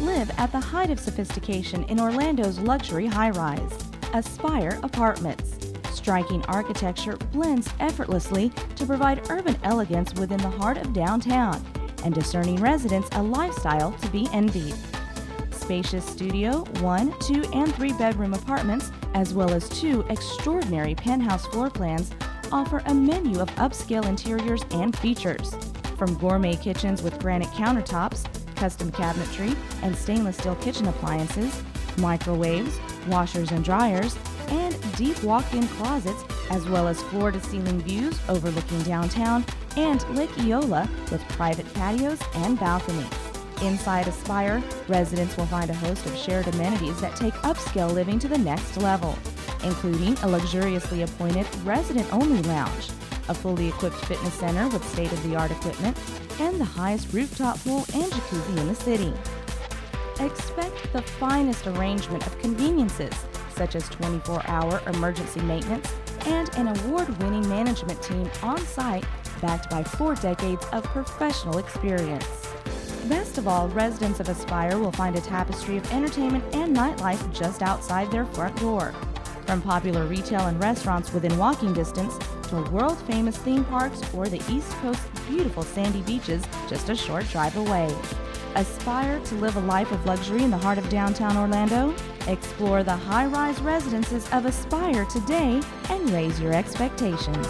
Live at the height of sophistication in Orlando's luxury high-rise. Aspire Apartments. Striking architecture blends effortlessly to provide urban elegance within the heart of downtown, and discerning residents a lifestyle to be envied. Spacious studio, 1, 2, and 3 bedroom apartments, as well as 2 extraordinary penthouse floor plans, offer a menu of upscale interiors and features. From gourmet kitchens with granite countertops, custom cabinetry, and stainless steel kitchen appliances, microwaves, washers and dryers, and deep walk-in closets, as well as floor-to-ceiling views overlooking downtown and Lake Eola with private patios and balconies. Inside Aspire, residents will find a host of shared amenities that take upscale living to the next level, including a luxuriously appointed resident-only lounge, a fully equipped fitness center with state-of-the-art equipment, and the highest rooftop pool and jacuzzi in the city. Expect the finest arrangement of conveniences, such as 24-hour emergency maintenance and an award-winning management team on site backed by 4 decades of professional experience. Best of all, residents of Aspire will find a tapestry of entertainment and nightlife just outside their front door. From popular retail and restaurants within walking distance to world-famous theme parks or the East Coast's beautiful sandy beaches just a short drive away. Aspire to live a life of luxury in the heart of downtown Orlando? Explore the high-rise residences of Aspire today and raise your expectations.